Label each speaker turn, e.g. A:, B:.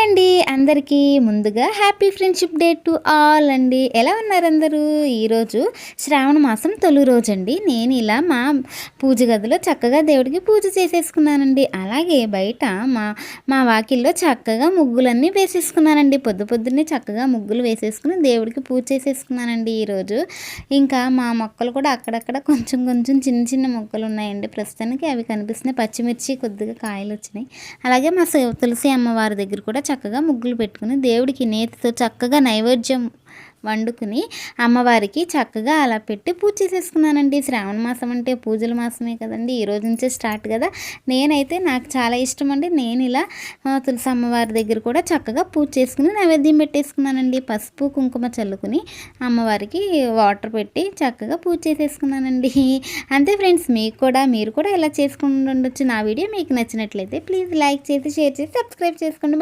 A: అండి అందరికీ ముందుగా happy friendship day to all అండి. ఎలా ఉన్నారు అందరూ? ఈరోజు శ్రావణ మాసం తొలి రోజు అండి. నేను ఇలా మా పూజ గదిలో చక్కగా దేవుడికి పూజ చేసేసుకున్నానండి. అలాగే బయట మా మా వాకిల్లో చక్కగా ముగ్గులన్నీ వేసేసుకున్నానండి. పొద్దున్నే చక్కగా ముగ్గులు వేసేసుకుని దేవుడికి పూజ చేసేసుకున్నానండి ఈరోజు. ఇంకా మా మొక్కలు కూడా అక్కడక్కడ కొంచెం కొంచెం చిన్న చిన్న మొక్కలు ఉన్నాయండి. ప్రస్తుతానికి అవి కనిపిస్తున్నాయి. పచ్చిమిర్చి కొద్దిగా కాయలు వచ్చినాయి. అలాగే మా తులసి అమ్మవారి దగ్గర కూడా చక్కగా ముగ్గులు పెట్టుకుని దేవుడికి నేతితో చక్కగా నైవేద్యం వండుకుని అమ్మవారికి చక్కగా అలా పెట్టి పూజ చేసేసుకున్నానండి. శ్రావణ మాసం అంటే పూజల మాసమే కదండి, ఈ రోజు నుంచే స్టార్ట్ కదా. నేనైతే నాకు చాలా ఇష్టం అండి. నేను ఇలా తులసి అమ్మవారి దగ్గర కూడా చక్కగా పూజ చేసుకుని నైవేద్యం పెట్టేసుకున్నానండి. పసుపు కుంకుమ చల్లుకుని అమ్మవారికి వాటర్ పెట్టి చక్కగా పూజ చేసేసుకున్నానండి. అంతే ఫ్రెండ్స్, మీరు కూడా ఇలా చేసుకుని ఉండొచ్చు. నా వీడియో మీకు నచ్చినట్లయితే ప్లీజ్ లైక్ చేసి షేర్ చేసి సబ్స్క్రైబ్ చేసుకోండి.